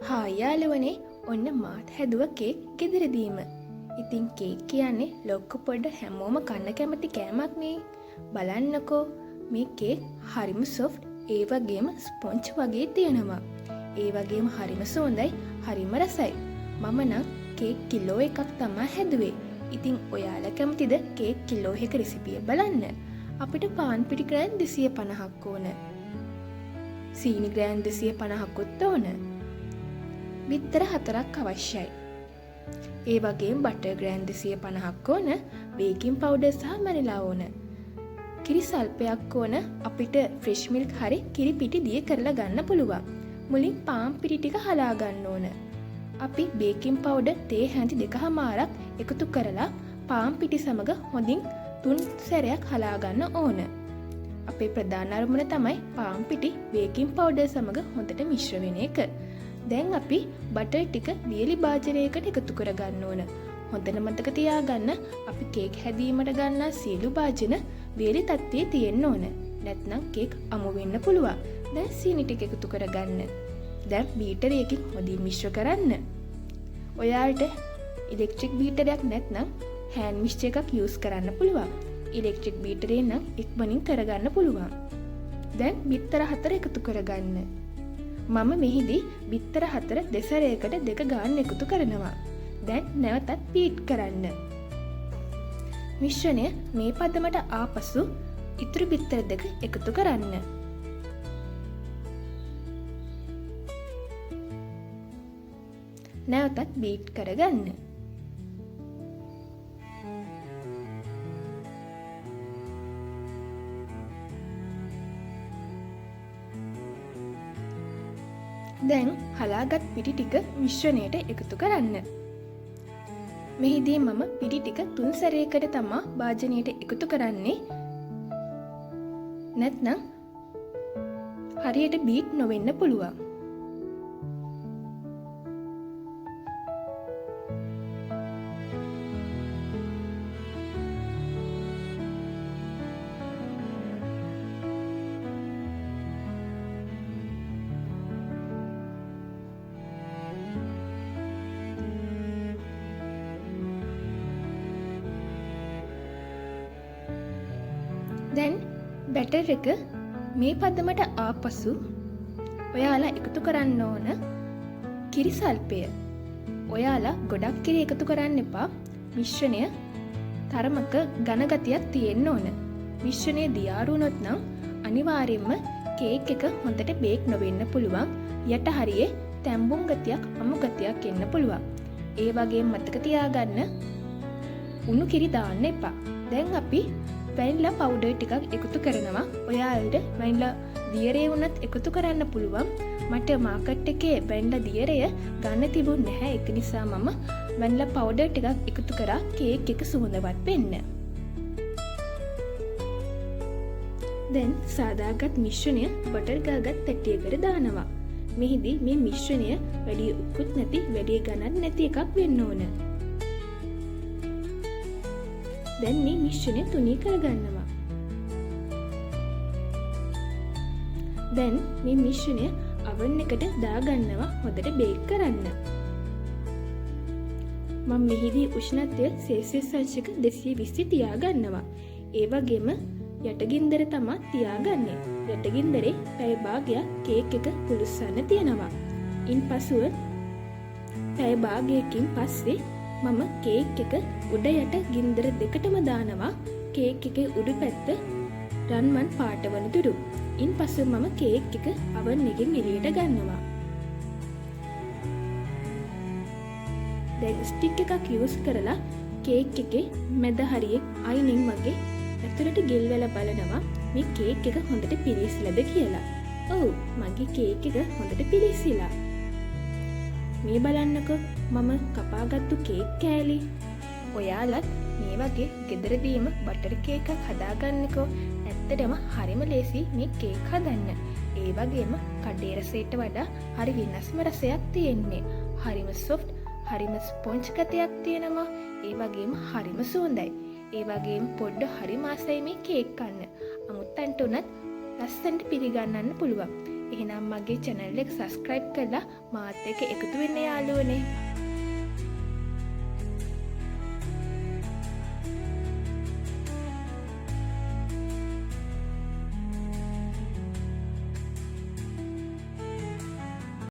Hi යාළුවනේ, ඔන්න මාත් හැදුව කේක් ගෙදරදීම. ඉතින් කේක් කියන්නේ ලොක්ක පොඩ හැමෝම කන්න කැමති කෑමක් නේ. බලන්නකෝ මේ කේක් හරිම සොෆ්ට්, ඒ වගේම ස්පොන්ජ් වගේ තියෙනවා. ඒ වගේම හරිම සුවඳයි, හරිම රසයි. මම නම් කේක් කිලෝ එකක් තමා හැදුවේ. ඉතින් ඔයාලා කැමතිද කේක් කිලෝ එක රෙසිපිය බලන්න? අපිට පාන් පිටි ග්‍රෑම් 250ක් ඕන. සීනි ග්‍රෑම් 250කුත් ඕන. බිත්තර 4ක් අවශ්‍යයි. ඒ වගේම බටර් ග්‍රෑම් 250ක් ඕන, බේකින් පවුඩර් සහ මැනිලා ඕන. කිරි සල්පයක් ඕන. අපිට ෆ්‍රෙෂ් මිල්ක් හරි කිරි පිටි දිය කරලා ගන්න පුළුවන්. මුලින් පාන් පිටි ටික හලා ගන්න ඕන. අපි බේකින් පවුඩර් තේ හැඳි 2මාරක් එකතු කරලා පාන් පිටි සමග හොඳින් 3 සැරයක් හලා ගන්න ඕන. අපේ ප්‍රධාන අරමුණ තමයි පාන් පිටි බේකින් පවුඩර් සමග හොඳට මිශ්‍ර වෙන එක. දැන් අපි බටර් ටික වියලි භාජනයකට එකතු කරගන්න ඕන. හොඳට මතක තියාගන්න අපි කේක් හැදීමට ගන්නා සියලු භාජන වියලි තත්ත්වයේ තියෙන්න ඕන. නැත්නම් කේක් අමු වෙන්න පුළුවන්. දැන් සීනි ටික එකතු කරගන්න. දැන් බීටරයකින් හොඳින් මිශ්‍ර කරන්න. ඔයාලට ඉලෙක්ට්‍රික් බීටරයක් නැත්නම් හෑන්ඩ් මික්සර් එකක් යූස් කරන්න පුළුවන්. ඉලෙක්ට්‍රික් බීටරේ නම් ඉක්මනින් කරගන්න පුළුවන්. දැන් බිත්තර 4 එකතු කරගන්න. මම මෙහිදී බිත්තර 4 දෙසරයකට 2 ගාන එකතු කරනවා. දැන් නැවතත් බීට් කරන්න. මිශ්‍රණය මේ පදමට ආපසු ඉතුරු බිත්තර 2 එකතු කරන්න. නැවතත් බීට් කරගන්න. දැන් හලාගත් පිටි ටික මිශ්‍රණයට එකතු කරන්න. මෙහිදී මම පිටි ටික 3 සැරයකට තමා භාජනයට එකතු කරන්නේ. නැත්නම් හරියට බීට් නොවෙන්න පුළුවන්. දැන් බැටර් එක මේ පදමට ආපසු ඔයාලා එකතු කරන්න ඕන කිරි සල්පය. ඔයාලා ගොඩක් කිරි එකතු කරන්න එපා. මිශ්‍රණය තරමක ඝන ගතියක් තියෙන්න ඕන. මිශ්‍රණය දියාරු වුණොත් නම් අනිවාර්යයෙන්ම කේක් එක හොඳට බේක් නොවෙන්න පුළුවන්. යට හරියේ තැඹුම් ගතියක්, අමු ගතියක් එන්න පුළුවන්. ඒ වගේම මතක තියාගන්න උණු කිරි දාන්න එපා. දැන් අපි වැනිලා පවුඩර් ටිකක් එකතු කරනවා. ඔයාලට වැනිලා දියරේ වුණත් එකතු කරන්න පුළුවන්. මට මාකට් එකේ වැනිලා දියරය ගන්න තිබුණ නැහැ. ඒක නිසා මම වැනිලා පවුඩර් ටිකක් එකතු කරා කේක් එක සුවඳවත් වෙන්න. දැන් සාදාගත් මිශ්‍රණය බටර් ගාගත් තැටියකට දානවා. මෙහිදී මේ මිශ්‍රණය වැඩි උකුත් නැති, වැඩි ගණන් නැති එකක් වෙන්න ඕන. දැන් මේ මිශ්‍රණය තුනී කරගන්නවා. දැන් මේ මිශ්‍රණය oven එකට දාගන්නවා හොඳට බේක් කරන්න. මම මෙහිදී උෂ්ණත්වය සෙල්සියස් අංශක 220 තියාගන්නවා. ඒ වගේම යටගින්දර තමා තියාගන්නේ. යටගින්දරේ පැය භාගයක් කේක් එක පුලුස්සන්න තියෙනවා. ඉන්පසුව පැය භාගයකින් පස්සේ මම කේක් එක උඩ යට ගින්දර දෙකටම දානවා. කේක් එකේ උඩු පැත්ත රන්මන් පාට වන තුරු. ඉන්පසු මම කේක් එක oven එකෙන් එළියට ගන්නවා. දැන් ස්ටික් එකක් යූස් කරලා කේක් එකේ මැද හරියේ අයිනින් වගේ ඇතුළට ගෙල්වලා බලනවා මේ කේක් එක හොඳට පිරිසිලාද කියලා. ඔව්, මගේ කේක් එක හොඳට පිරිසිලා. මේ බලන්නකෝ මම කපාගත්තු කේක් කෑලි. ඔයාලත් මේ වගේ ගෙදරදීම බටර් කේක් එකක් හදාගන්නකෝ. ඇත්තටම හරිම ලේසි මේ කේක් හදන්න. ඒ වගේම කඩේ රසයට වඩා හරි වෙනස්ම රසයක් තියෙන්නේ. හරිම සොෆ්ට්, හරිම ස්පොන්ජ් ගතියක් තියෙනවා. ඒ වගේම හරිම සුවඳයි. ඒ වගේම පොඩ්ඩ හරිම ආසයි මේ කේක් කන්න. අමුත්තන්ට උනත් ලස්සනට පිළිගන්නන්න පුළුවන්. එහෙනම් මගේ channel එක subscribe කරලා මාත් එක්ක එකතු වෙන්න යාළුවනේ.